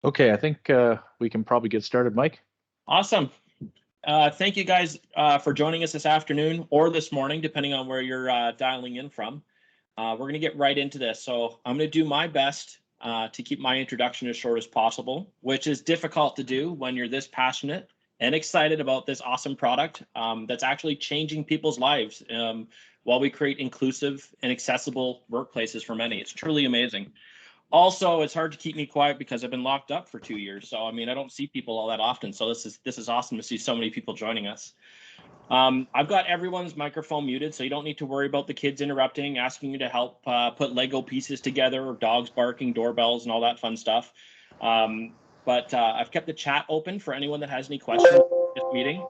Okay, I think we can probably get started, Mike. Awesome. Thank you guys for joining us this afternoon or this morning, depending on where you're dialing in from. We're going to get right into this. So I'm going to do my best to keep my introduction as short as possible, which is difficult to do when you're this passionate and excited about this awesome product that's actually changing people's lives while we create inclusive and accessible workplaces for many. It's truly amazing. Also, it's hard to keep me quiet because I've been locked up for 2 years. So, I mean, I don't see people all that often. So this is awesome to see so many people joining us. I've got everyone's microphone muted, so you don't need to worry about the kids interrupting, asking you to help put Lego pieces together, or dogs barking, doorbells, and all that fun stuff. But I've kept the chat open for anyone that has any questions for this meeting.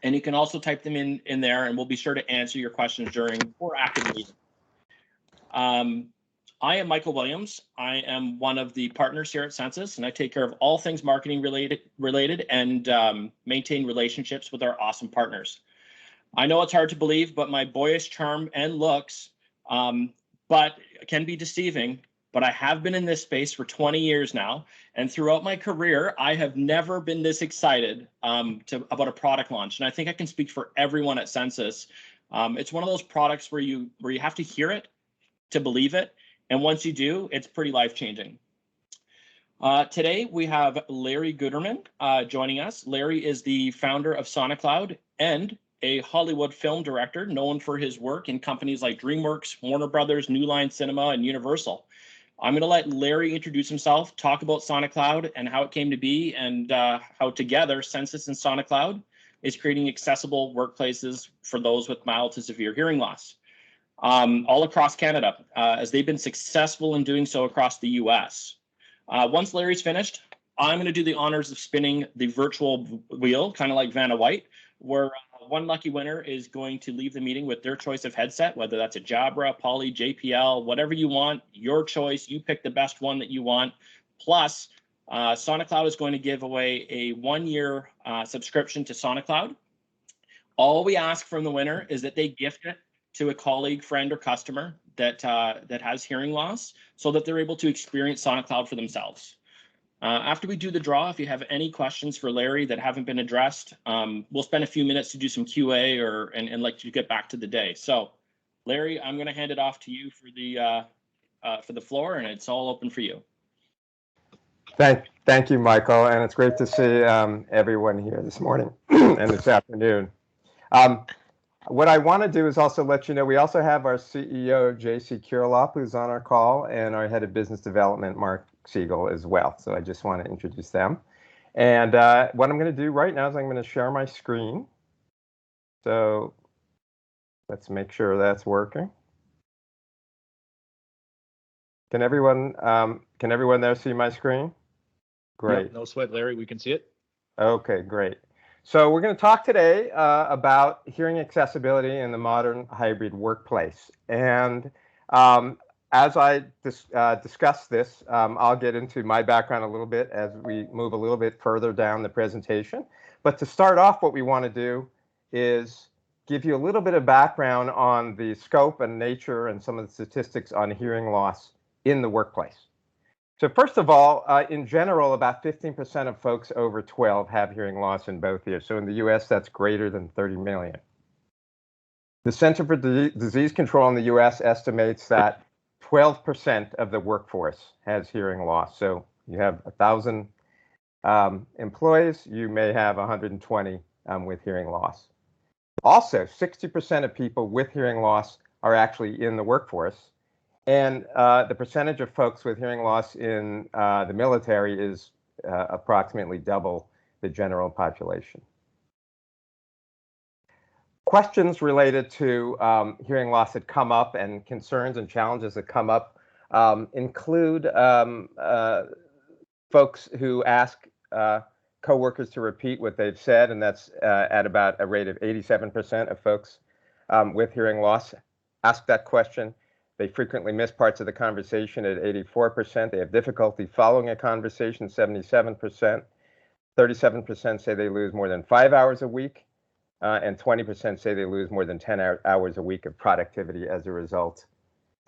And you can also type them in there, and we'll be sure to answer your questions during or after the meeting. I am Michael Williams. I am one of the partners here at SENSUS, and I take care of all things marketing related and maintain relationships with our awesome partners. I know it's hard to believe, but my boyish charm and looks but can be deceiving. But I have been in this space for 20 years now, and throughout my career, I have never been this excited about a product launch. And I think I can speak for everyone at SENSUS. It's one of those products where you have to hear it to believe it. And once you do, it's pretty life-changing. Today, we have Larry Guterman joining us. Larry is the founder of SonicCloud and a Hollywood film director known for his work in companies like DreamWorks, Warner Brothers, New Line Cinema, and Universal. I'm going to let Larry introduce himself, talk about SonicCloud and how it came to be, and how together SENSUS and SonicCloud is creating accessible workplaces for those with mild to severe hearing loss. All across Canada, as they've been successful in doing so across the US. Once Larry's finished, I'm going to do the honors of spinning the virtual wheel, kind of like Vanna White, where one lucky winner is going to leave the meeting with their choice of headset, whether that's a Jabra, Poly, JPL, whatever you want, your choice. You pick the best one that you want. Plus, SonicCloud is going to give away a 1-year subscription to SonicCloud. All we ask from the winner is that they gift it to a colleague, friend, or customer that has hearing loss, so that they're able to experience SonicCloud for themselves. After we do the draw, if you have any questions for Larry that haven't been addressed, we'll spend a few minutes to do some QA and let you get back to the day. So, Larry, I'm going to hand it off to you for the floor, and it's all open for you. Thank you, Michael, and it's great to see everyone here this morning and this afternoon. What I want to do is also let you know we also have our CEO, JC Kirilov, who's on our call, and our head of business development, Mark Siegel, as well. So I just want to introduce them. And what I'm going to do right now is I'm going to share my screen. So let's make sure that's working. Can everyone there see my screen? Great. Yep, no sweat, Larry. We can see it. Okay, great. So we're going to talk today about hearing accessibility in the modern hybrid workplace. And as I discuss this, I'll get into my background a little bit as we move a little bit further down the presentation. But to start off, what we want to do is give you a little bit of background on the scope and nature and some of the statistics on hearing loss in the workplace. So first of all, in general, about 15% of folks over 12 have hearing loss in both ears. So in the US, that's greater than 30 million. The Center for Disease Control in the US estimates that 12% of the workforce has hearing loss. So you have 1,000 employees, you may have 120 with hearing loss. Also, 60% of people with hearing loss are actually in the workforce. And the percentage of folks with hearing loss in the military is approximately double the general population. Questions related to hearing loss that come up and concerns and challenges that come up include folks who ask coworkers to repeat what they've said, and that's at about a rate of 87% of folks with hearing loss ask that question. They frequently miss parts of the conversation at 84%. They have difficulty following a conversation, 77%. 37% say they lose more than 5 hours a week, and 20% say they lose more than 10 hours a week of productivity as a result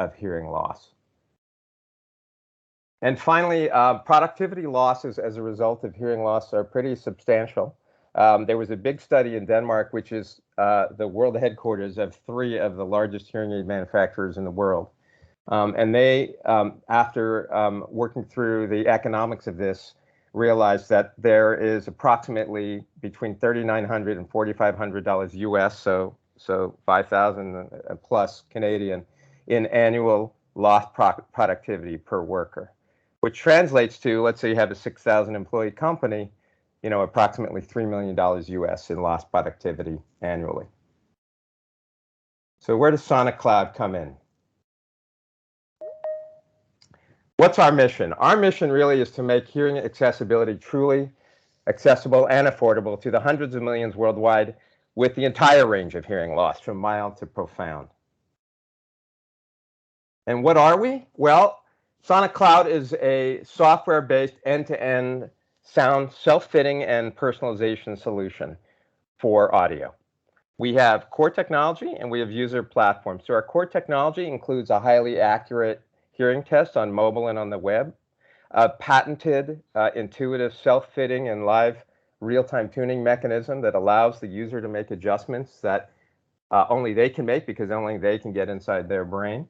of hearing loss. And finally, productivity losses as a result of hearing loss are pretty substantial. There was a big study in Denmark, which is the world headquarters of 3 of the largest hearing aid manufacturers in the world. And they, after working through the economics of this, realized that there is approximately between $3,900 and $4,500 US, so 5,000 plus Canadian, in annual lost productivity per worker, which translates to, let's say you have a 6,000 employee company, approximately $3 million US in lost productivity annually. So where does SonicCloud come in? What's our mission? Our mission really is to make hearing accessibility truly accessible and affordable to the hundreds of millions worldwide with the entire range of hearing loss, from mild to profound. And what are we? Well, SonicCloud is a software-based end-to-end sound self-fitting and personalization solution for audio. We have core technology and we have user platforms. So our core technology includes a highly accurate hearing test on mobile and on the web, a patented, intuitive, self-fitting and live real-time tuning mechanism that allows the user to make adjustments that only they can make because only they can get inside their brain.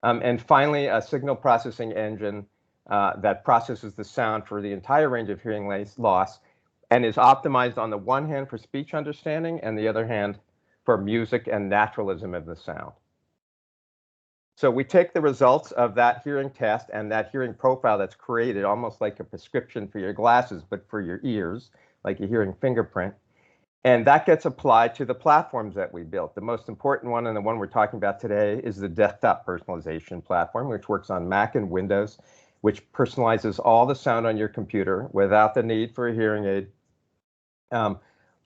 And finally, a signal processing engine that processes the sound for the entire range of hearing loss and is optimized on the one hand for speech understanding and the other hand for music and naturalism of the sound. So we take the results of that hearing test and that hearing profile that's created, almost like a prescription for your glasses, but for your ears, like a hearing fingerprint. And that gets applied to the platforms that we built. The most important one, and the one we're talking about today, is the desktop personalization platform, which works on Mac and Windows, which personalizes all the sound on your computer without the need for a hearing aid,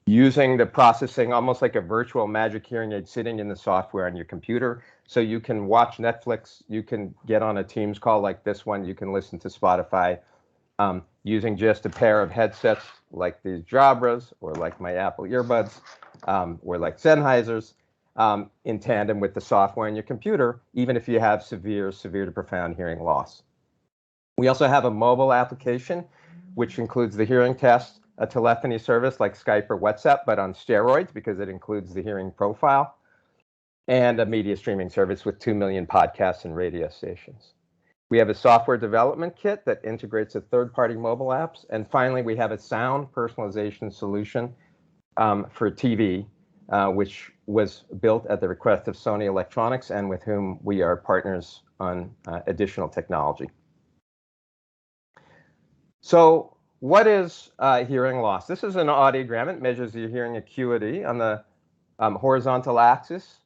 using the processing almost like a virtual magic hearing aid sitting in the software on your computer. So you can watch Netflix, you can get on a Teams call like this one, you can listen to Spotify using just a pair of headsets like these Jabras or like my Apple earbuds or like Sennheiser's in tandem with the software on your computer, even if you have severe to profound hearing loss. We also have a mobile application, which includes the hearing test, a telephony service like Skype or WhatsApp, but on steroids because it includes the hearing profile, and a media streaming service with 2 million podcasts and radio stations. We have a software development kit that integrates with third-party mobile apps. And finally, we have a sound personalization solution for TV, which was built at the request of Sony Electronics and with whom we are partners on additional technology. So what is hearing loss? This is an audiogram. It measures your hearing acuity. On the horizontal axis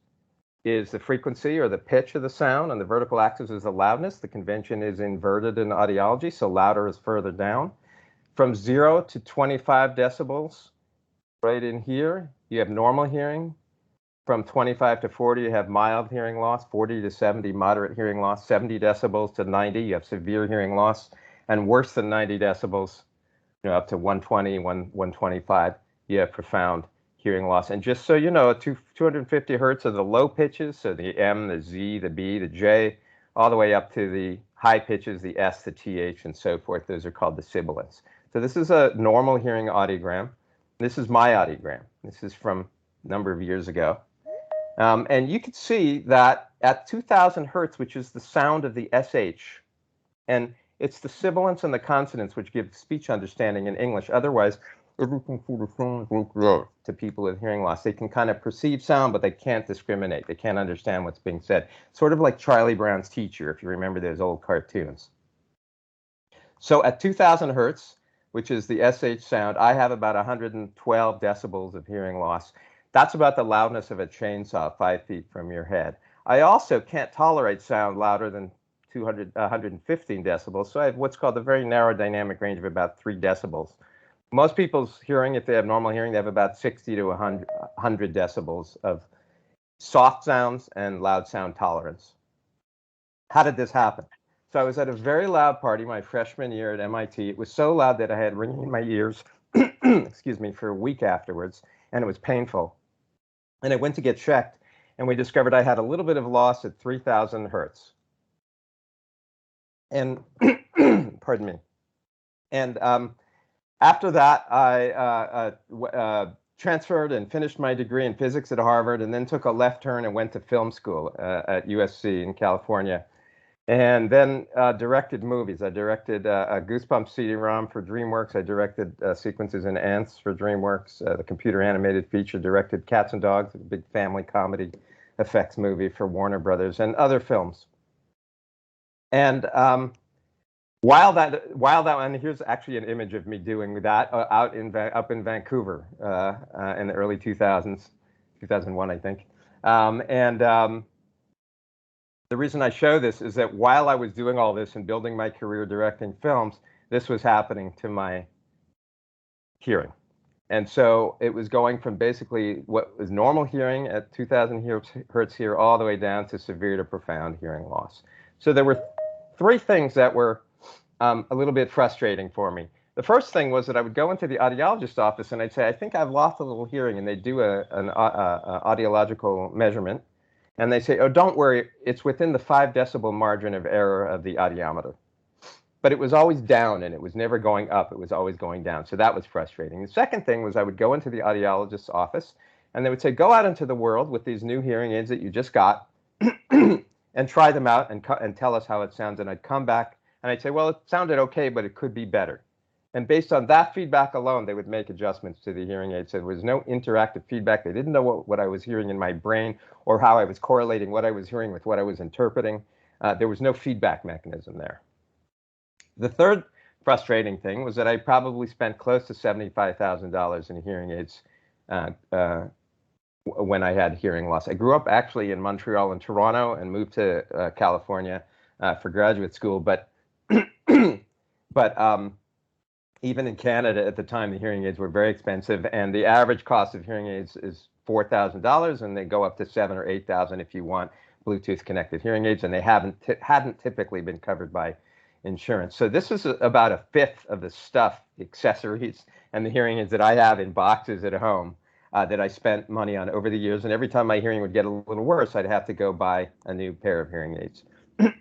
is the frequency or the pitch of the sound. On the vertical axis is the loudness. The convention is inverted in audiology, so louder is further down. From 0 to 25 decibels, right in here, you have normal hearing. From 25 to 40, you have mild hearing loss. 40 to 70, moderate hearing loss. 70 decibels to 90, you have severe hearing loss. And worse than 90 decibels, up to 120, 125, you have profound hearing loss. And just so you know, 250 hertz are the low pitches, so the M, the Z, the B, the J, all the way up to the high pitches, the S, the TH, and so forth. Those are called the sibilants. So this is a normal hearing audiogram. This is my audiogram. This is from a number of years ago. And you can see that at 2000 hertz, which is the sound of the SH, and it's the sibilants and the consonants which give speech understanding in English. Otherwise, to people with hearing loss, they can kind of perceive sound, but they can't discriminate. They can't understand what's being said. Sort of like Charlie Brown's teacher, if you remember those old cartoons. So at 2000 hertz, which is the SH sound, I have about 112 decibels of hearing loss. That's about the loudness of a chainsaw 5 feet from your head. I also can't tolerate sound louder than 115 decibels, so I have what's called a very narrow dynamic range of about 3 decibels. Most people's hearing, if they have normal hearing, they have about 60 to 100 decibels of soft sounds and loud sound tolerance. How did this happen? So I was at a very loud party my freshman year at MIT. It was so loud that I had ringing in my ears, excuse me, for a week afterwards, and it was painful. And I went to get checked, and we discovered I had a little bit of loss at 3000 hertz. And Pardon me. And after that, I transferred and finished my degree in physics at Harvard, and then took a left turn and went to film school at USC in California. And then directed movies. I directed a Goosebumps CD-ROM for DreamWorks. I directed sequences in Ants for DreamWorks, the computer animated feature. Directed Cats and Dogs, a big family comedy effects movie for Warner Brothers, and other films. And while that, and here's actually an image of me doing that up in Vancouver in the early 2000s, 2001, I think. The reason I show this is that while I was doing all this and building my career directing films, this was happening to my hearing. And so it was going from basically what was normal hearing at 2000 hertz here all the way down to severe to profound hearing loss. So there were three things that were a little bit frustrating for me. The first thing was that I would go into the audiologist office and I'd say, I think I've lost a little hearing, and they'd do an audiological measurement. And they say, oh, don't worry, it's within the 5 decibel margin of error of the audiometer. But it was always down, and it was never going up. It was always going down. So that was frustrating. The second thing was I would go into the audiologist's office, and they would say, go out into the world with these new hearing aids that you just got and try them out and tell us how it sounds. And I'd come back, and I'd say, well, it sounded okay, but it could be better. And based on that feedback alone, they would make adjustments to the hearing aid. So there was no interactive feedback. They didn't know what I was hearing in my brain or how I was correlating what I was hearing with what I was interpreting. There was no feedback mechanism there. The third frustrating thing was that I probably spent close to $75,000 in hearing aids when I had hearing loss. I grew up actually in Montreal and Toronto and moved to California for graduate school. But even in Canada at the time, the hearing aids were very expensive, and the average cost of hearing aids is $4,000, and they go up to $7,000 or $8,000 if you want Bluetooth connected hearing aids, and they hadn't typically been covered by insurance. So this is about a fifth of the stuff, the accessories, and the hearing aids that I have in boxes at home that I spent money on over the years. And every time my hearing would get a little worse, I'd have to go buy a new pair of hearing aids.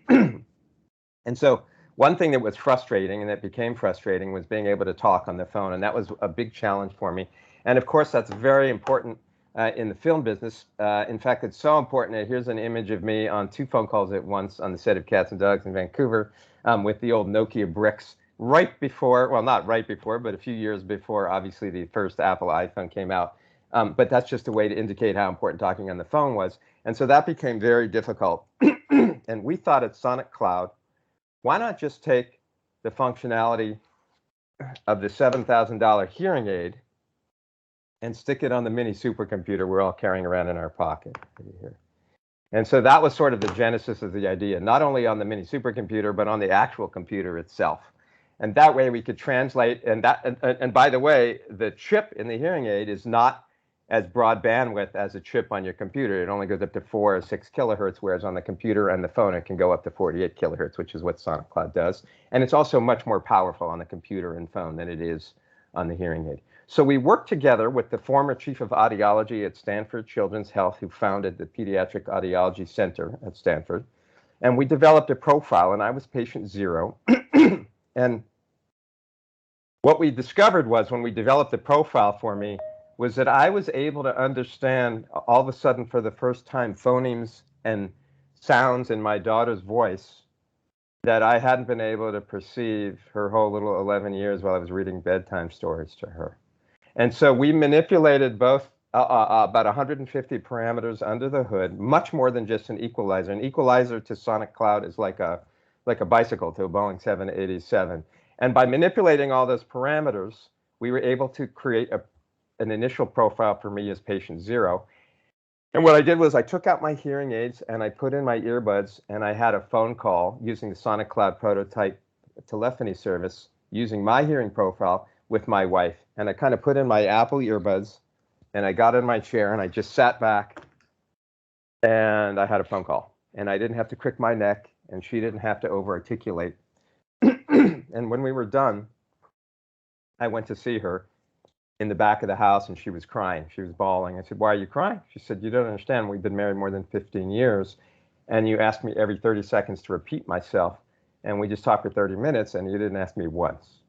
And so one thing that was frustrating, and that became frustrating, was being able to talk on the phone. And that was a big challenge for me. And of course, that's very important in the film business. In fact, it's so important that here's an image of me on 2 phone calls at once on the set of Cats and Dogs in Vancouver with the old Nokia bricks right before, well, not right before, but a few years before, obviously, the first Apple iPhone came out. But that's just a way to indicate how important talking on the phone was. And so that became very difficult. And we thought at SonicCloud, why not just take the functionality of the $7,000 hearing aid and stick it on the mini supercomputer we're all carrying around in our pocket here. And so that was sort of the genesis of the idea, not only on the mini supercomputer, but on the actual computer itself. And that way we could translate, and by the way, the chip in the hearing aid is not as broad bandwidth as a chip on your computer. It only goes up to 4 or 6 kilohertz, whereas on the computer and the phone, it can go up to 48 kilohertz, which is what SonicCloud does. And it's also much more powerful on the computer and phone than it is on the hearing aid. So we worked together with the former chief of audiology at Stanford Children's Health, who founded the Pediatric Audiology Center at Stanford. And we developed a profile, and I was patient 0. And what we discovered was, when we developed the profile for me, was that I was able to understand all of a sudden for the first time phonemes and sounds in my daughter's voice that I hadn't been able to perceive her whole little 11 years while I was reading bedtime stories to her. And so we manipulated both about 150 parameters under the hood, much more than just an equalizer. An equalizer to SonicCloud is like a bicycle to a Boeing 787. And by manipulating all those parameters, we were able to create an initial profile for me as patient 0. And what I did was I took out my hearing aids and I put in my earbuds, and I had a phone call using the SonicCloud prototype telephony service using my hearing profile with my wife. And I kind of put in my Apple earbuds, and I got in my chair and I just sat back, and I had a phone call. And I didn't have to crick my neck, and she didn't have to over-articulate. And when we were done, I went to see her in the back of the house, and she was crying. She was bawling. I said, why are you crying? She said, you don't understand. We've been married more than 15 years, and you ask me every 30 seconds to repeat myself. and we just talked for 30 minutes, and you didn't ask me once.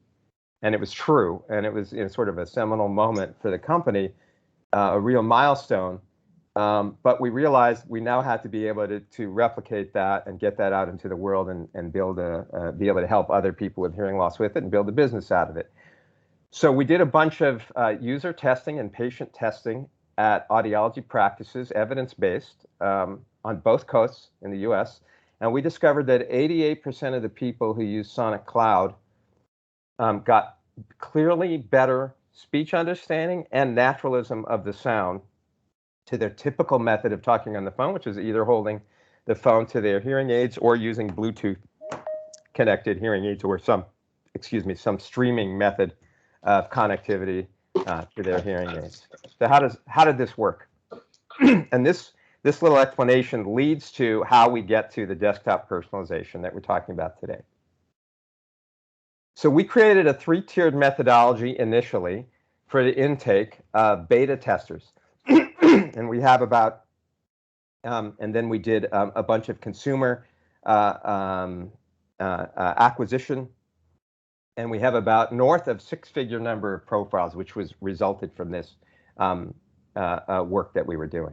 And it was true, and it was sort of a seminal moment for the company, a real milestone. But we realized we now had to be able to replicate that and get that out into the world and build be able to help other people with hearing loss with it and build a business out of it. So we did a bunch of user testing and patient testing at audiology practices, evidence-based, on both coasts in the US. And we discovered that 88% of the people who use SonicCloud got clearly better speech understanding and naturalism of the sound to their typical method of talking on the phone, which is either holding the phone to their hearing aids or using Bluetooth connected hearing aids or some streaming method of connectivity to their hearing aids. So how did this work? And this little explanation leads to how we get to the desktop personalization that we're talking about today. So we created a 3-tiered methodology initially for the intake of beta testers. And we have about, and then we did a bunch of consumer acquisition. And we have about north of 6-figure number of profiles, which was resulted from this work that we were doing.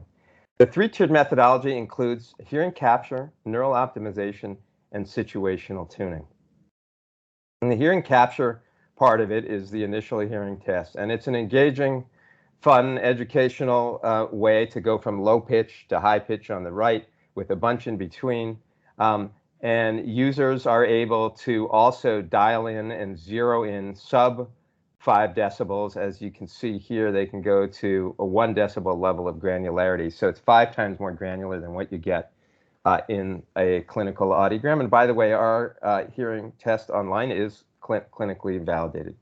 The 3-tiered methodology includes hearing capture, neural optimization, and situational tuning. And the hearing capture part of it is the initial hearing test. And it's an engaging, fun, educational way to go from low pitch to high pitch on the right with a bunch in between. And users are able to also dial in and zero in sub 5 decibels. As you can see here, they can go to a 1 decibel level of granularity. So it's 5 times more granular than what you get in a clinical audiogram. And by the way, our hearing test online is clinically validated.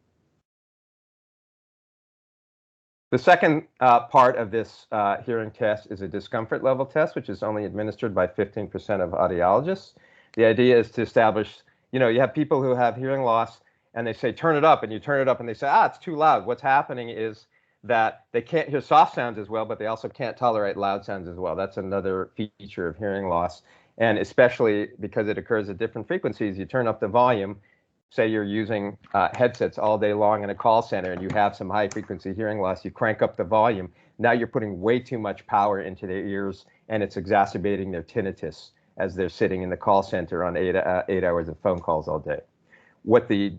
The second part of this hearing test is a discomfort level test, which is only administered by 15% of audiologists. The idea is to establish, you have people who have hearing loss and they say, turn it up, and you turn it up and they say, it's too loud. What's happening is that they can't hear soft sounds as well, but they also can't tolerate loud sounds as well. That's another feature of hearing loss. And especially because it occurs at different frequencies, you turn up the volume. Say you're using headsets all day long in a call center and you have some high frequency hearing loss, you crank up the volume. Now you're putting way too much power into their ears and it's exacerbating their tinnitus as they're sitting in the call center on 8 hours of phone calls all day. What the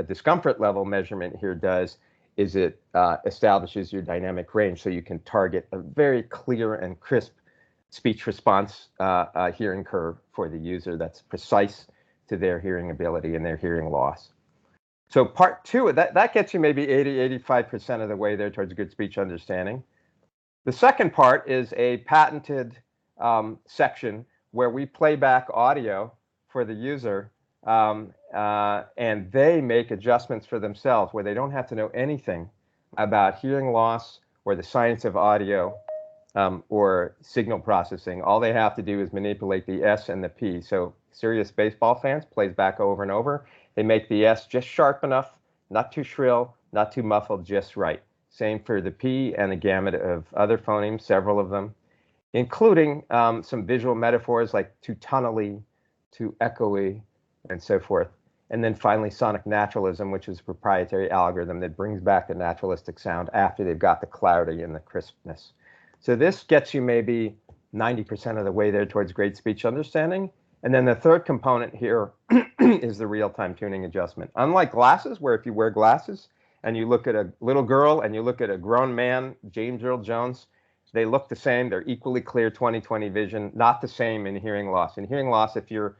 discomfort level measurement here does is it establishes your dynamic range so you can target a very clear and crisp speech response hearing curve for the user that's precise to their hearing ability and their hearing loss. So part 2, that gets you maybe 85% of the way there towards good speech understanding. The second part is a patented section where we play back audio for the user and they make adjustments for themselves where they don't have to know anything about hearing loss or the science of audio or signal processing. All they have to do is manipulate the S and the P. So serious baseball fans, plays back over and over. They make the S just sharp enough, not too shrill, not too muffled, just right. Same for the P and the gamut of other phonemes, several of them, including some visual metaphors like too tunnely, too echoey, and so forth. And then finally, sonic naturalism, which is a proprietary algorithm that brings back the naturalistic sound after they've got the clarity and the crispness. So this gets you maybe 90% of the way there towards great speech understanding. And then the third component here is the real-time tuning adjustment. Unlike glasses, where if you wear glasses and you look at a little girl and you look at a grown man, James Earl Jones, they look the same. They're equally clear 20/20 vision, not the same in hearing loss. In hearing loss, if you've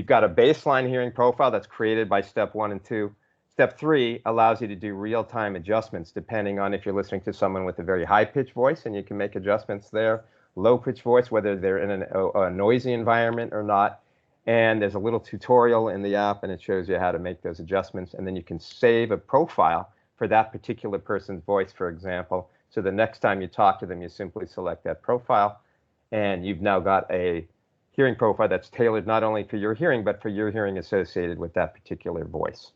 got a baseline hearing profile that's created by step 1 and 2. Step 3 allows you to do real-time adjustments depending on if you're listening to someone with a very high-pitched voice, and you can make adjustments there. Low-pitched voice, whether they're in a noisy environment or not. And there's a little tutorial in the app, and it shows you how to make those adjustments. And then you can save a profile for that particular person's voice, for example. So the next time you talk to them, you simply select that profile, and you've now got a hearing profile that's tailored not only for your hearing, but for your hearing associated with that particular voice.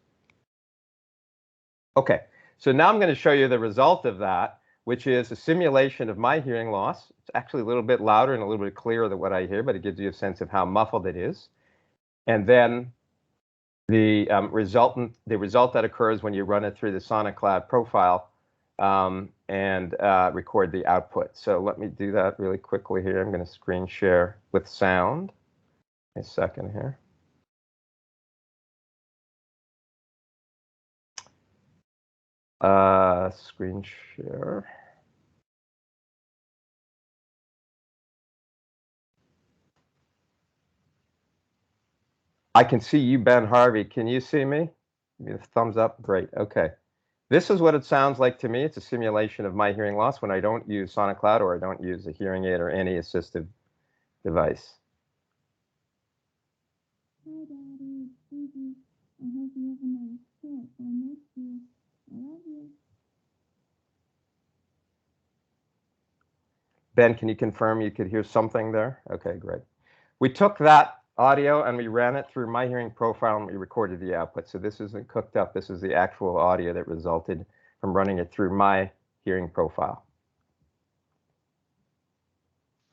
Okay, so now I'm going to show you the result of that, which is a simulation of my hearing loss. It's actually a little bit louder and a little bit clearer than what I hear, but it gives you a sense of how muffled it is. And then the result that occurs when you run it through the SonicCloud profile and record the output. So let me do that really quickly here. I'm going to screen share with sound. A second here. Screen share. I can see you, Ben Harvey. Can you see me? Give me a thumbs up. Great. Okay. This is what it sounds like to me. It's a simulation of my hearing loss when I don't use SonicCloud or I don't use a hearing aid or any assistive device. Hi, Daddy. It's Gigi. I hope you have a nice trip. I miss you. I love you. Ben, can you confirm you could hear something there? Okay, great. We took that audio and we ran it through my hearing profile and we recorded the output. So this isn't cooked up. This is the actual audio that resulted from running it through my hearing profile.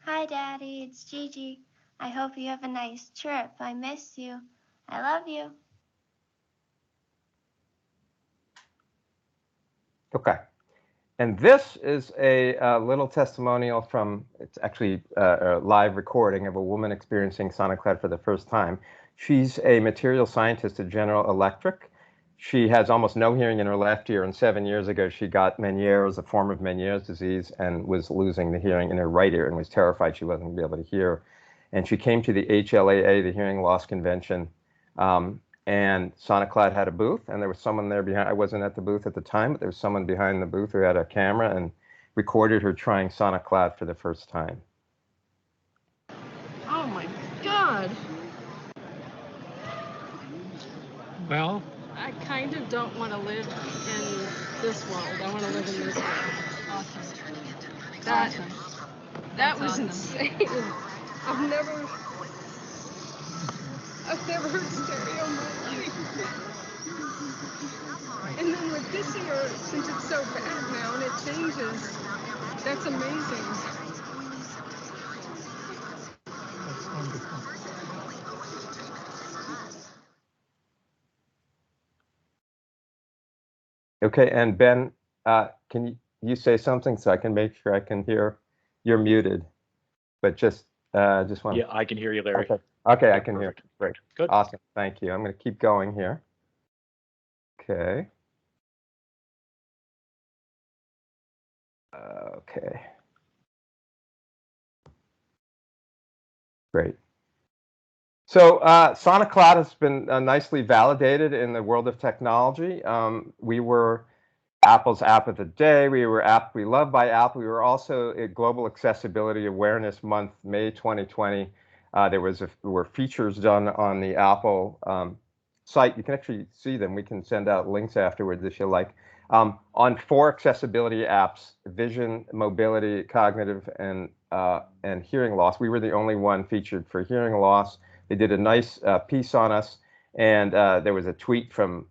Hi, Daddy. It's Gigi. I hope you have a nice trip. I miss you. I love you. Okay. And this is a little testimonial from, it's actually a live recording of a woman experiencing SonicCloud for the first time. She's a material scientist at General Electric. She has almost no hearing in her left ear, and 7 years ago she got Meniere's, a form of Meniere's disease, and was losing the hearing in her right ear and was terrified she wasn't going to be able to hear. And she came to the HLAA, the Hearing Loss Convention, and SonicCloud had a booth, and there was someone there behind. I wasn't at the booth at the time, but there was someone behind the booth who had a camera and recorded her trying SonicCloud for the first time. Oh my God. Well, I kind of don't want to live in this world. I want to live in this world. Awesome. That was awesome. insane. I've never heard stereo in my life. And then with this ear, since it's so bad now and it changes, that's amazing. that's wonderful. Okay, and Ben, can you say something so I can make sure I can hear? You're muted, but just want. Yeah, I can hear you, Larry. Okay, okay, Yeah, I can hear. perfect. Great, Good. awesome, thank you. I'm going to keep going here. Okay. Okay. Great. So SonicCloud has been nicely validated in the world of technology. We were Apple's app of the day. We were app we loved by Apple. We were also at Global Accessibility Awareness Month, May 2020. There were features done on the Apple site. You can actually see them. We can send out links afterwards if you like. On 4 accessibility apps: vision, mobility, cognitive, and hearing loss. We were the only one featured for hearing loss. They did a nice piece on us, and there was a tweet from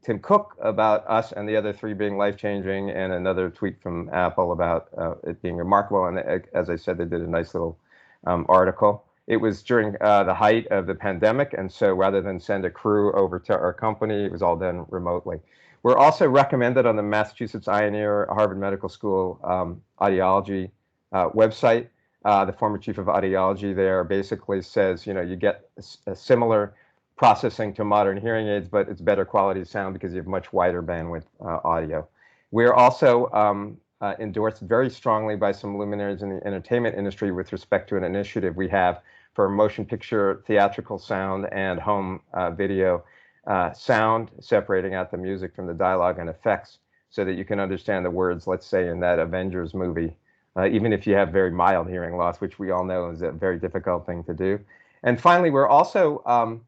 Tim Cook about us and the other 3 being life-changing, and another tweet from Apple about it being remarkable. And as I said, they did a nice little article. It was during the height of the pandemic, and so rather than send a crew over to our company, it was all done remotely. We're also recommended on the Massachusetts Eye and Ear Harvard Medical School audiology website. The former chief of audiology there basically says, you get a similar processing to modern hearing aids, but it's better quality sound because you have much wider bandwidth audio. We're also endorsed very strongly by some luminaries in the entertainment industry with respect to an initiative we have for motion picture, theatrical sound, and home video sound, separating out the music from the dialogue and effects so that you can understand the words, let's say, in that Avengers movie. Even if you have very mild hearing loss, which we all know is a very difficult thing to do. And finally, we're also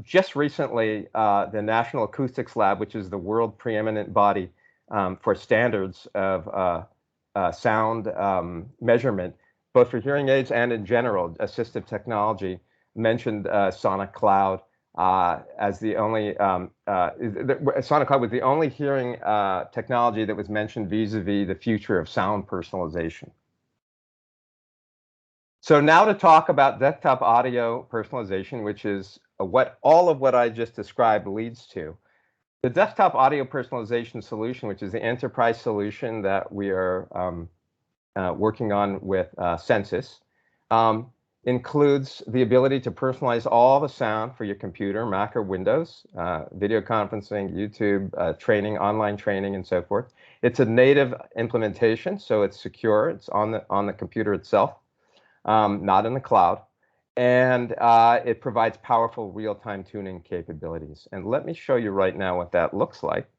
just recently, the National Acoustics Lab, which is the world preeminent body for standards of sound measurement, both for hearing aids and in general assistive technology, mentioned SonicCloud as the only, SonicCloud was the only hearing technology that was mentioned vis-a-vis the future of sound personalization. So now to talk about desktop audio personalization, which is what all of what I just described leads to. The desktop audio personalization solution, which is the enterprise solution that we are working on with SENSUS, includes the ability to personalize all the sound for your computer, Mac or Windows, video conferencing, YouTube, training, online training, and so forth. It's a native implementation, so it's secure. It's on the computer itself, not in the cloud. And it provides powerful real-time tuning capabilities. And let me show you right now what that looks like.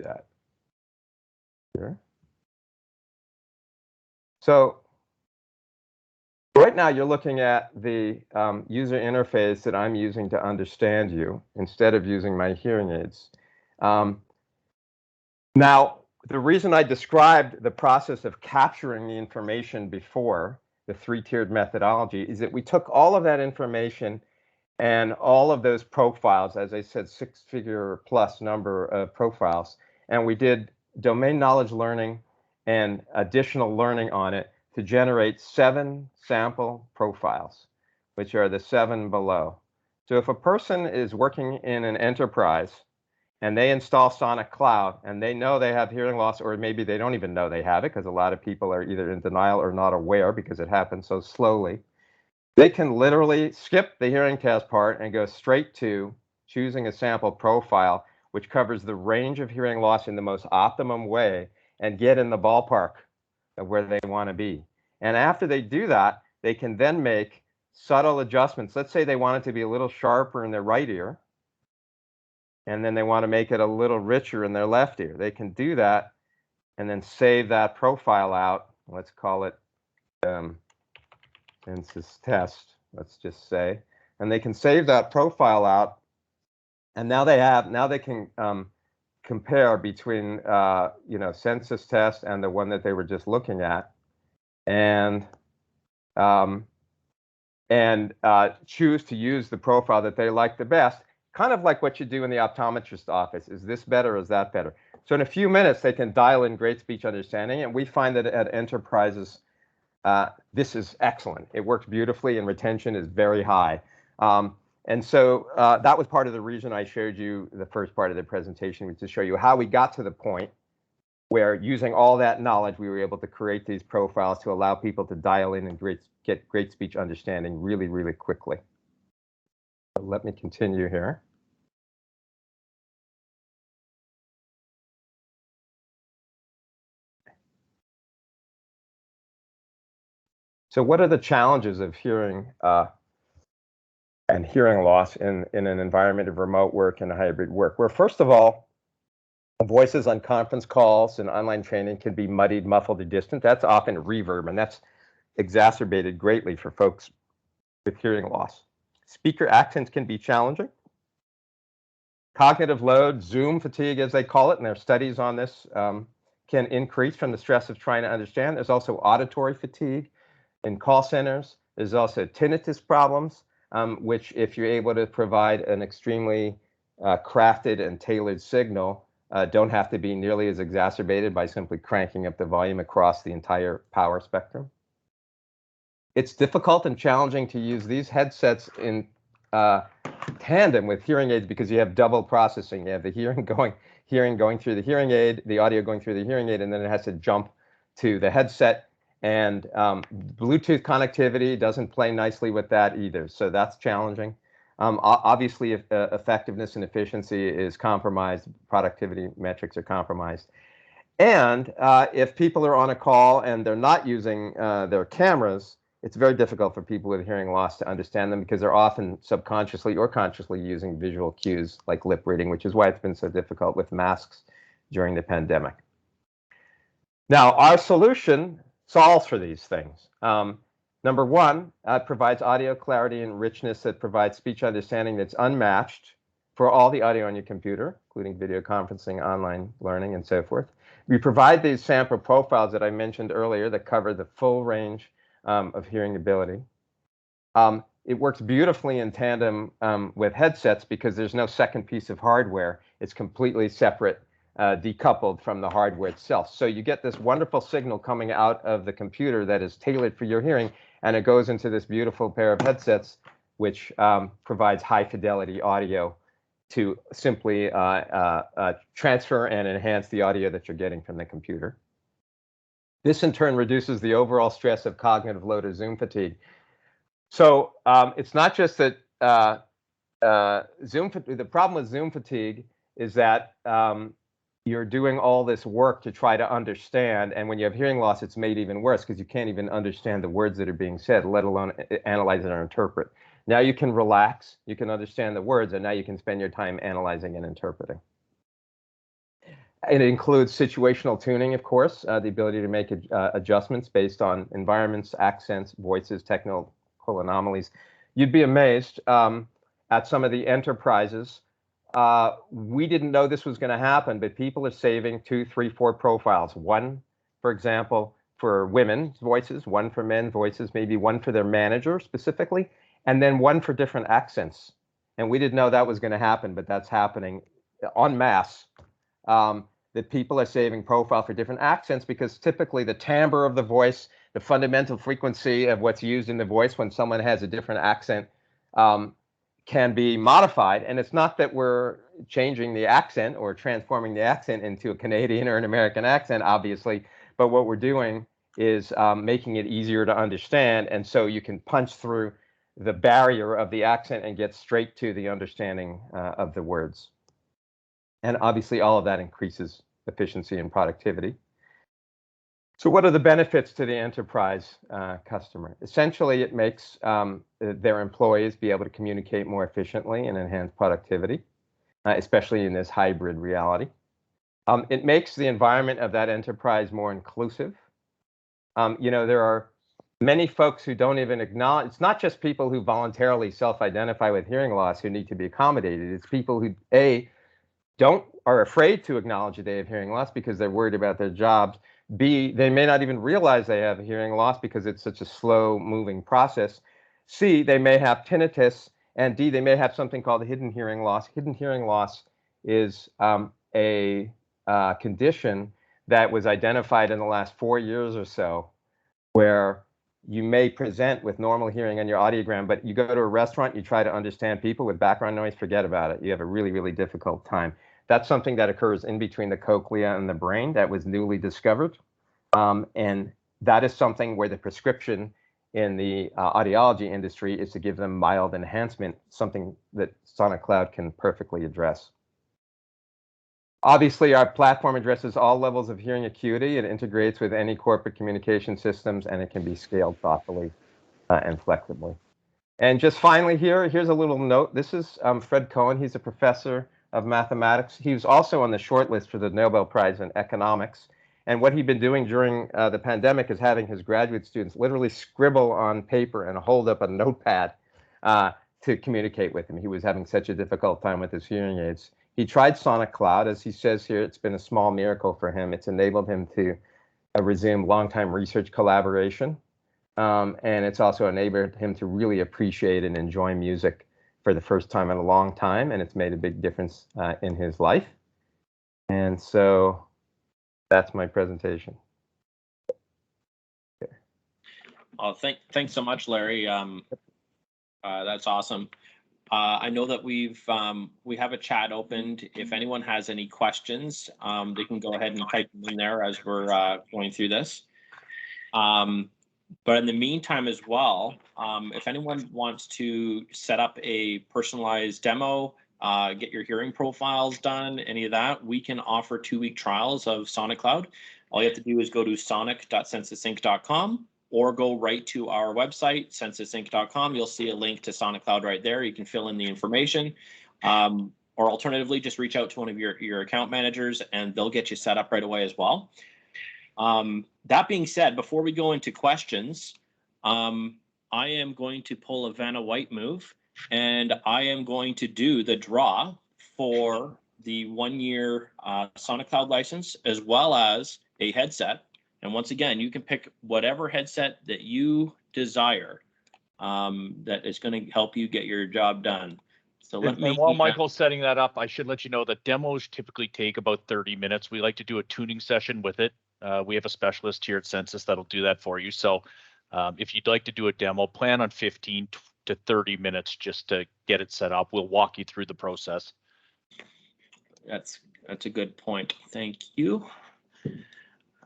That here. So right now you're looking at the user interface that I'm using to understand you instead of using my hearing aids. Now, the reason I described the process of capturing the information before, the three-tiered methodology, is that we took all of that information and all of those profiles, as I said, six-figure plus number of profiles, and we did domain knowledge learning and additional learning on it to generate 7 sample profiles, which are the 7 below. So if a person is working in an enterprise and they install SonicCloud and they know they have hearing loss, or maybe they don't even know they have it because a lot of people are either in denial or not aware because it happens so slowly, they can literally skip the hearing test part and go straight to choosing a sample profile which covers the range of hearing loss in the most optimum way and get in the ballpark of where they want to be. And after they do that, they can then make subtle adjustments. Let's say they want it to be a little sharper in their right ear, and then they want to make it a little richer in their left ear. They can do that and then save that profile out. Let's call it SENSUS test, let's just say. And they can save that profile out. And now they can compare between SENSUS test and the one that they were just looking at, and choose to use the profile that they like the best, kind of like what you do in the optometrist office. Is this better or is that better? So in a few minutes, they can dial in great speech understanding, and we find that at enterprises, this is excellent. It works beautifully, and retention is very high. And so that was part of the reason I showed you the first part of the presentation, was to show you how we got to the point where, using all that knowledge, we were able to create these profiles to allow people to dial in and get great speech understanding really, really quickly. So let me continue here. So what are the challenges of hearing and hearing loss in an environment of remote work and hybrid work? Well, first of all, voices on conference calls and online training can be muddied, muffled, or distant. That's often reverb, and that's exacerbated greatly for folks with hearing loss. Speaker accents can be challenging. Cognitive load, Zoom fatigue, as they call it, and there are studies on this, can increase from the stress of trying to understand. There's also auditory fatigue in call centers. There's also tinnitus problems, which, if you're able to provide an extremely crafted and tailored signal, don't have to be nearly as exacerbated by simply cranking up the volume across the entire power spectrum. It's difficult and challenging to use these headsets in tandem with hearing aids because you have double processing. You have the hearing going through the hearing aid, the audio going through the hearing aid, and then it has to jump to the headset. And Bluetooth connectivity doesn't play nicely with that either, so that's challenging. Obviously, if effectiveness and efficiency is compromised, productivity metrics are compromised. And if people are on a call and they're not using their cameras, it's very difficult for people with hearing loss to understand them because they're often subconsciously or consciously using visual cues like lip reading, which is why it's been so difficult with masks during the pandemic. Now, our solution solves for these things. Number one, provides audio clarity and richness that provides speech understanding that's unmatched for all the audio on your computer, including video conferencing, online learning, and so forth. We provide these sample profiles that I mentioned earlier that cover the full range of hearing ability. It works beautifully in tandem with headsets because there's no second piece of hardware. It's completely separate decoupled from the hardware itself. So you get this wonderful signal coming out of the computer that is tailored for your hearing, and it goes into this beautiful pair of headsets, which provides high fidelity audio to simply transfer and enhance the audio that you're getting from the computer. This in turn reduces the overall stress of cognitive load or Zoom fatigue. So it's not just that the problem with Zoom fatigue is that you're doing all this work to try to understand, and when you have hearing loss, it's made even worse because you can't even understand the words that are being said, let alone analyze it or interpret. Now you can relax, you can understand the words, and now you can spend your time analyzing and interpreting. It includes situational tuning, of course, the ability to make adjustments based on environments, accents, voices, technical anomalies. You'd be amazed at some of the enterprises. We didn't know this was going to happen, but people are saving 2, 3, 4 profiles. One, for example, for women's voices, one for men's voices, maybe one for their manager specifically, and then one for different accents. And we didn't know that was going to happen, but that's happening en masse. That people are saving profile for different accents because typically the timbre of the voice, the fundamental frequency of what's used in the voice when someone has a different accent can be modified. And it's not that we're changing the accent or transforming the accent into a Canadian or an American accent, obviously, but what we're doing is making it easier to understand. And so you can punch through the barrier of the accent and get straight to the understanding of the words. And obviously, all of that increases efficiency and productivity. So what are the benefits to the enterprise customer? Essentially, it makes their employees be able to communicate more efficiently and enhance productivity, especially in this hybrid reality. It makes the environment of that enterprise more inclusive. There are many folks who don't even acknowledge, it's not just people who voluntarily self-identify with hearing loss who need to be accommodated. It's people who, are afraid to acknowledge that they have hearing loss because they're worried about their jobs. B, they may not even realize they have hearing loss because it's such a slow moving process. C, they may have tinnitus. And D, they may have something called hidden hearing loss. Hidden hearing loss is a condition that was identified in the last 4 years or so, where you may present with normal hearing on your audiogram, but you go to a restaurant, you try to understand people with background noise, forget about it. You have a really, really difficult time. That's something that occurs in between the cochlea and the brain that was newly discovered. And that is something where the prescription in the audiology industry is to give them mild enhancement, something that SonicCloud can perfectly address. Obviously, our platform addresses all levels of hearing acuity. It integrates with any corporate communication systems, and it can be scaled thoughtfully and flexibly. And just finally here's a little note. This is Fred Cohen. He's a professor of mathematics. He was also on the shortlist for the Nobel Prize in Economics. And what he'd been doing during the pandemic is having his graduate students literally scribble on paper and hold up a notepad to communicate with him. He was having such a difficult time with his hearing aids. He tried SonicCloud. As he says here, it's been a small miracle for him. It's enabled him to resume long-time research collaboration. And it's also enabled him to really appreciate and enjoy music for the first time in a long time. And it's made a big difference in his life. And so that's my presentation. Okay. Well, thanks so much, Larry. That's awesome. I know that we have a chat opened. If anyone has any questions, they can go ahead and type them in there as we're going through this. But in the meantime as well, if anyone wants to set up a personalized demo, get your hearing profiles done, any of that, we can offer 2-week trials of SonicCloud. All you have to do is go to sonic.sensusinc.com or go right to our website, sensusinc.com. You'll see a link to SonicCloud right there. You can fill in the information. Or alternatively, just reach out to one of your account managers and they'll get you set up right away as well. That being said, before we go into questions, I am going to pull a Vanna White move, and I am going to do the draw for the 1-year SonicCloud license as well as a headset. And once again, you can pick whatever headset that you desire that is going to help you get your job done. So let And me. while Michael's setting that up, I should let you know that demos typically take about 30 minutes. We like to do a tuning session with it. We have a specialist here at SENSUS that'll do that for you. So if you'd like to do a demo, plan on 15 to 30 minutes just to get it set up. We'll walk you through the process. That's a good point. Thank you.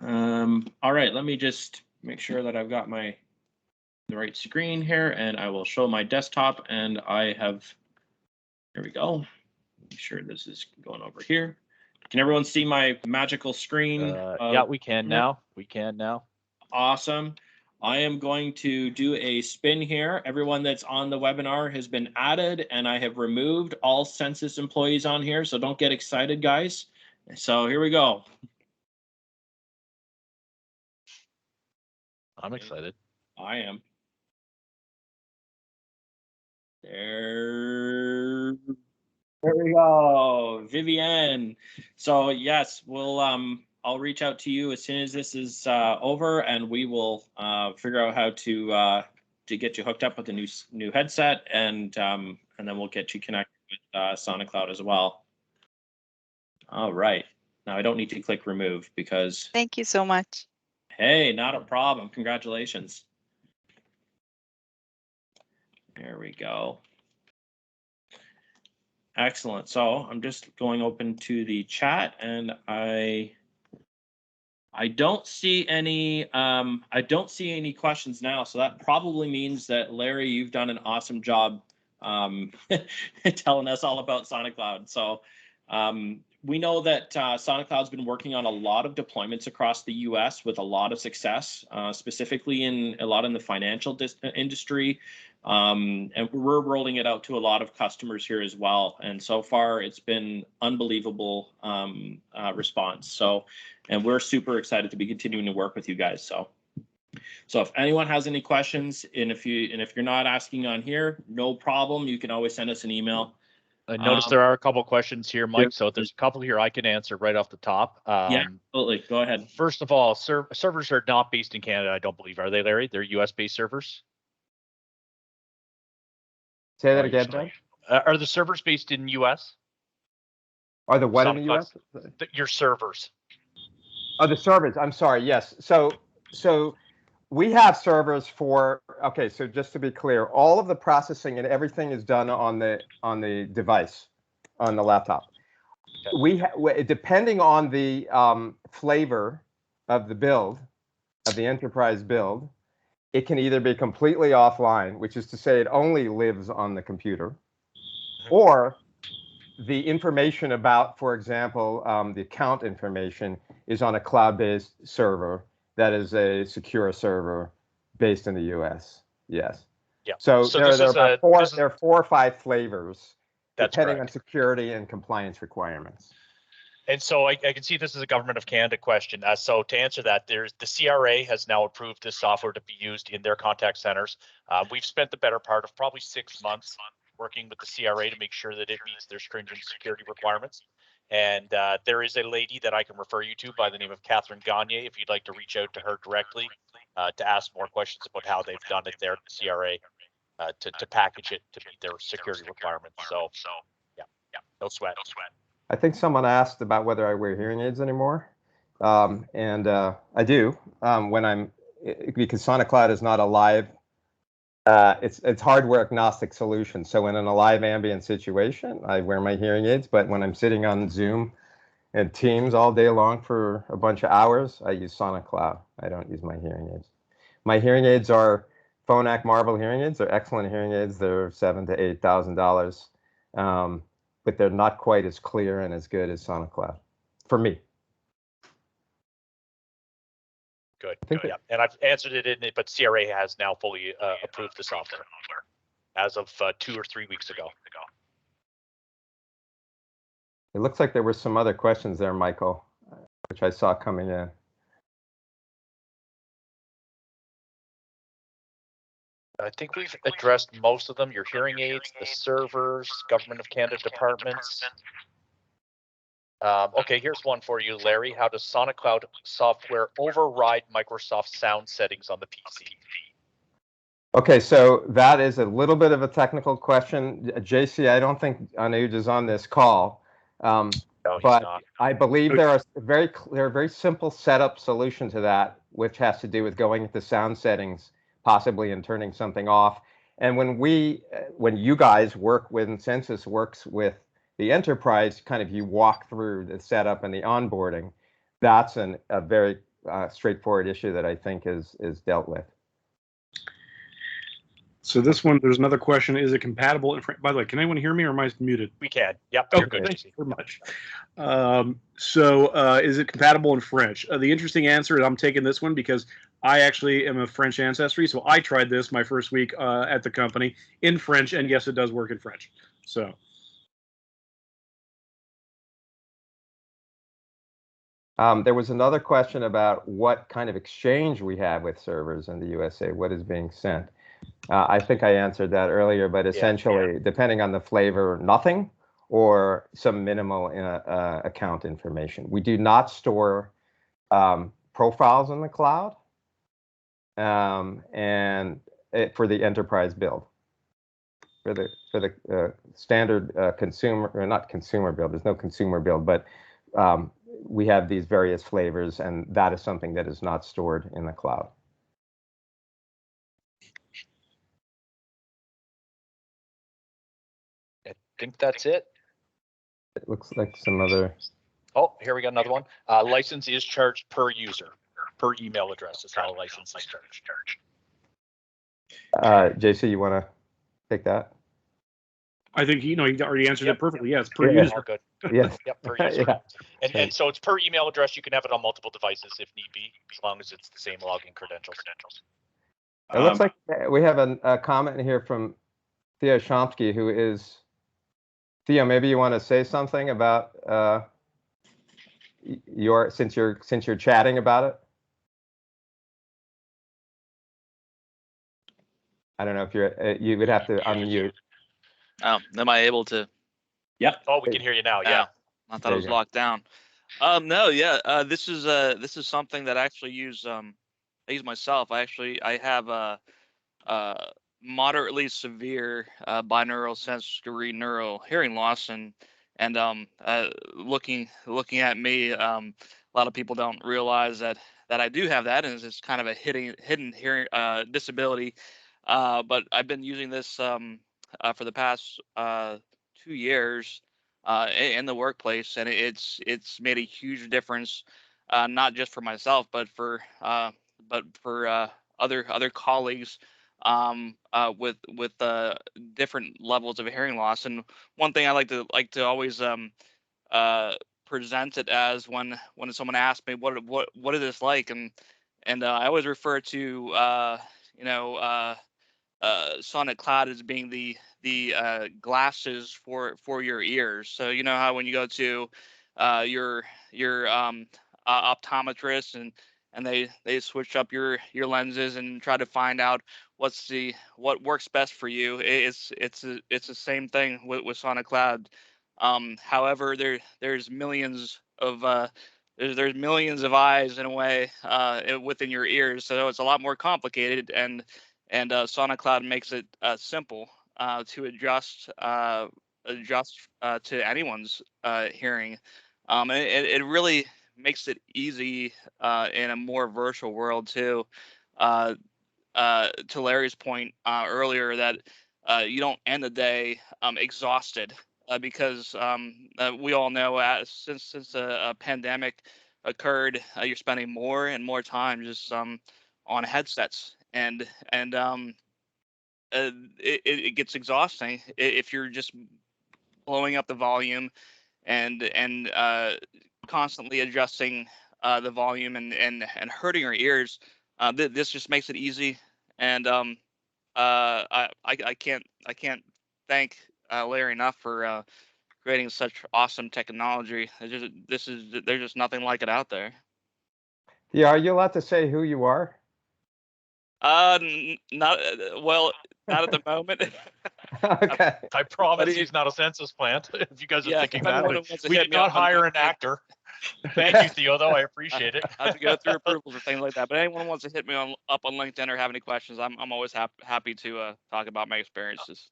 All right, let me just make sure that I've got the right screen here, and I will show my desktop. And I have, here we go. Make sure this is going over here. Can everyone see my magical screen? Yeah, we can now. We can now. Awesome. I am going to do a spin here. Everyone that's on the webinar has been added, and I have removed all SENSUS employees on here. So don't get excited, guys. So here we go. I'm excited. I am. There we go, Vivienne. So yes, we'll I'll reach out to you as soon as this is over, and we will figure out how to get you hooked up with a new headset, and then we'll get you connected with SonicCloud as well. All right. Now I don't need to click remove because. Thank you so much. Hey, not a problem. Congratulations. There we go. Excellent. So I'm just going open to the chat, and I don't see any questions now. So that probably means that Larry, you've done an awesome job telling us all about SonicCloud. So we know that SonicCloud's been working on a lot of deployments across the US with a lot of success, specifically in the financial industry. And we're rolling it out to a lot of customers here as well. And so far, it's been unbelievable response. So, and we're super excited to be continuing to work with you guys. So if anyone has any questions, and if you're not asking on here, no problem. You can always send us an email. I noticed there are a couple questions here, Mike. So there's a couple here I can answer right off the top. Yeah, absolutely. Go ahead. First of all, servers are not based in Canada, I don't believe. Are they, Larry? They're US-based servers? Say that again, Doug. Are the servers based in US? Are the what in the US? Your servers. Oh, the servers. I'm sorry. Yes. So we have servers for. Okay. So just to be clear, all of the processing and everything is done on the device, on the laptop. Okay. Depending on the flavor of the build, of the enterprise build, it can either be completely offline, which is to say it only lives on the computer, or the information about, for example, the account information is on a cloud-based server that is a secure server based in the US. Yes. Yeah. So there are 4 or 5 flavors depending on security and compliance requirements. And so I can see this is a Government of Canada question. So to answer that, the CRA has now approved this software to be used in their contact centers. We've spent the better part of probably 6 months working with the CRA to make sure that it meets their stringent security requirements. And there is a lady that I can refer you to by the name of Catherine Gagne, if you'd like to reach out to her directly to ask more questions about how they've done it there at the CRA to package it to meet their security requirements. So yeah, no sweat. I think someone asked about whether I wear hearing aids anymore, and I do because SonicCloud is not a live. It's hardware agnostic solution. So in a live ambient situation, I wear my hearing aids. But when I'm sitting on Zoom and Teams all day long for a bunch of hours, I use SonicCloud. I don't use my hearing aids. My hearing aids are Phonak Marvel hearing aids. They're excellent hearing aids. They're $7,000 to $8,000. But they're not quite as clear and as good as SonicCloud for me. Good. Yeah. And I've answered it in it, but CRA has now fully approved the software as of 2 or 3 weeks ago. It looks like there were some other questions there, Michael, which I saw coming in. I think we've addressed most of them. Your hearing aids, the servers, Government of Canada departments. Okay, here's one for you, Larry. How does SonicCloud software override Microsoft sound settings on the PC? Okay, so that is a little bit of a technical question. JC, I don't think Anuj is on this call, No, he's but not. I believe there are a very simple setup solution to that, which has to do with going into sound settings, possibly, and turning something off. And when you guys work with, and SENSUS works with the enterprise, kind of you walk through the setup and the onboarding. That's a very straightforward issue that I think is dealt with. So this one, there's another question. Is it compatible in French? By the way, can anyone hear me or am I muted? We can. Yep, Oh, you're good. thank you very much. Is it compatible in French? The interesting answer is I'm taking this one because I actually am of French ancestry. So I tried this my first week at the company in French, and yes, it does work in French. So. There was another question about what kind of exchange we have with servers in the USA, what is being sent. I think I answered that earlier, but essentially, depending on the flavor, nothing or some minimal account information. We do not store profiles in the cloud for the enterprise build. For the standard consumer, or not consumer build, there's no consumer build, but we have these various flavors, and that is something that is not stored in the cloud. I think that's it. It looks like some other. Oh, here we got another one. License is charged per user, per email address is how a license is charged. JC, you want to take that? I think he already answered it perfectly. Yes, per Yeah. user. All good. Yes. Yep, per user. Yeah. And so it's per email address. You can have it on multiple devices if need be, as long as it's the same login credentials. It looks like we have a comment here from Theo Chomsky, who is Theo. Maybe you want to say something about since you're chatting about it. I don't know if you would have to unmute. Oh, am I able to? Yep. Oh, we can hear you now. Yeah. I thought it was locked down. No, yeah. This is something that I actually use. I use myself. I have a moderately severe binaural sensory neural hearing loss, and looking at me, a lot of people don't realize that I do have that, and it's kind of a hidden hearing disability. But I've been using this for the past 2 years in the workplace, and it's made a huge difference, not just for myself, but for other colleagues with different levels of hearing loss. And one thing I like to always present it as when someone asks me what is this like, and I always refer to SonicCloud as being the glasses for your ears. So you know how when you go to your optometrist, and they switch up your lenses and try to find out what works best for you. It's the same thing with SonicCloud. However, there's millions of there's millions of eyes in a way within your ears, so it's a lot more complicated, and SonicCloud makes it simple to adjust to anyone's hearing. And it really makes it easy in a more virtual world too. To Larry's point earlier, that you don't end the day exhausted, because we all know since a pandemic occurred, you're spending more and more time just on headsets, and it gets exhausting if you're just blowing up the volume and constantly adjusting the volume and hurting your ears. This just makes it easy, and I can't thank Larry enough for creating such awesome technology. There's just nothing like it out there. Yeah, are you allowed to say who you are? Not at the moment. Okay. I promise he's not a census plant. If you guys are thinking that, wants to we hit did me not up on hire an LinkedIn. actor. Thank you, Theo, though. I appreciate it. I have to go through approvals or things like that. But anyone wants to hit me up on LinkedIn or have any questions, I'm always happy to talk about my experiences.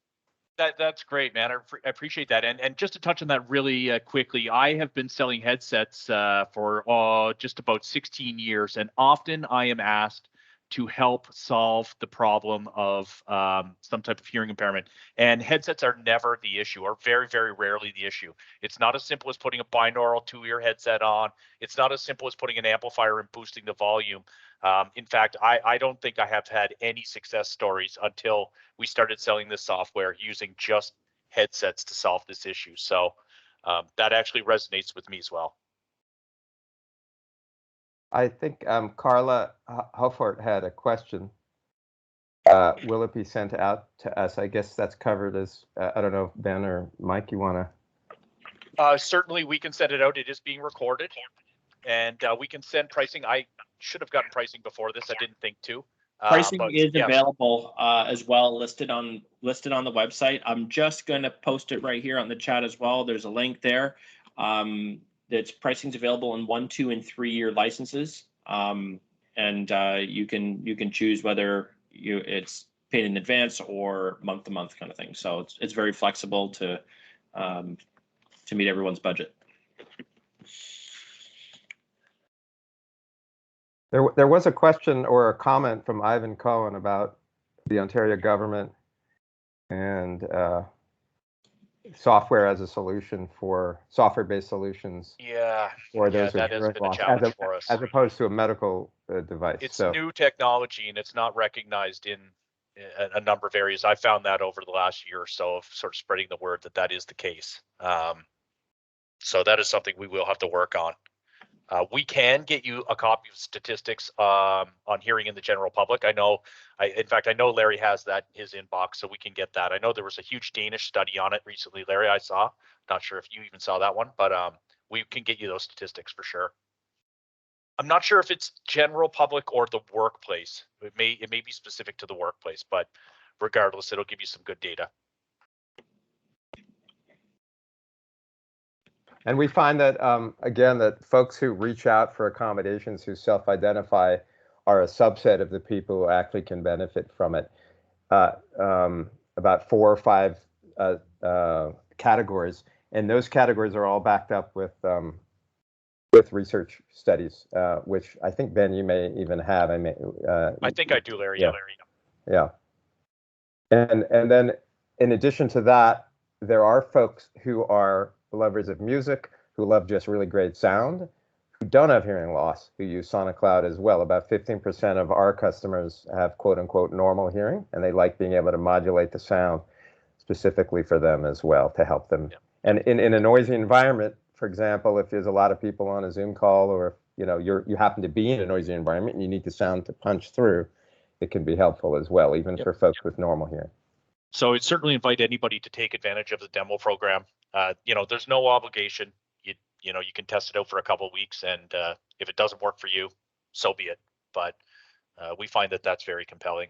That's great, man. I appreciate that. And just to touch on that really quickly, I have been selling headsets for just about 16 years, and often I am asked to help solve the problem of some type of hearing impairment. And headsets are never the issue, or very, very rarely the issue. It's not as simple as putting a binaural 2-ear headset on. It's not as simple as putting an amplifier and boosting the volume. In fact, I don't think I have had any success stories until we started selling this software using just headsets to solve this issue. So that actually resonates with me as well. I think Carla Hufford had a question. Will it be sent out to us? I guess that's covered as, I don't know, Ben or Mike, you want to? Certainly, we can send it out. It is being recorded, and we can send pricing. I should have gotten pricing before this. I didn't think to. Pricing is available as well, listed on the website. I'm just going to post it right here on the chat as well. There's a link there. That's pricing's available in 1, 2, and 3 year licenses, and you can choose whether it's paid in advance or month to month kind of thing. So it's very flexible to meet everyone's budget. There was a question or a comment from Ivan Cohen about the Ontario government and software as a solution for software-based solutions. Yeah, or those that has been a challenge for us, as opposed to a medical device. It's new technology, and it's not recognized in a number of areas. I found that over the last year or so of sort of spreading the word that is the case. So that is something we will have to work on. We can get you a copy of statistics on hearing in the general public. In fact, I know Larry has that in his inbox, so we can get that. I know there was a huge Danish study on it recently, Larry, I saw. Not sure if you even saw that one, but we can get you those statistics for sure. I'm not sure if it's general public or the workplace. It may be specific to the workplace, but regardless, it'll give you some good data. And we find that, again, that folks who reach out for accommodations, who self-identify, are a subset of the people who actually can benefit from it. About 4 or 5 categories, and those categories are all backed up with research studies, which I think, Ben, you may even have. I think I do, Larry. Yeah. And then, in addition to that, there are folks who are lovers of music, who love just really great sound, who don't have hearing loss, who use SonicCloud as well. About 15% of our customers have quote unquote normal hearing, and they like being able to modulate the sound specifically for them as well to help them. Yeah. And in a noisy environment, for example, if there's a lot of people on a Zoom call, or you happen to be in a noisy environment and you need the sound to punch through, it can be helpful as well, even for folks with normal hearing. So I'd certainly invite anybody to take advantage of the demo program. There's no obligation. You can test it out for a couple of weeks, and if it doesn't work for you, so be it. But we find that that's very compelling,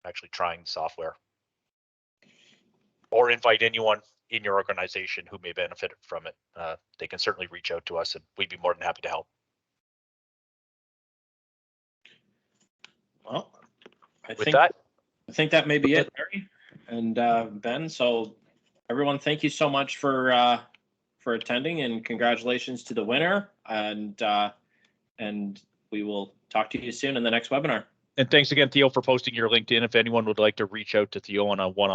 actually trying the software. Or invite anyone in your organization who may benefit from it. They can certainly reach out to us, and we'd be more than happy to help. Well, I think that may be it, Larry and Ben. So everyone, thank you so much for attending, and congratulations to the winner. And we will talk to you soon in the next webinar. And thanks again, Theo, for posting your LinkedIn. If anyone would like to reach out to Theo on a one-on-one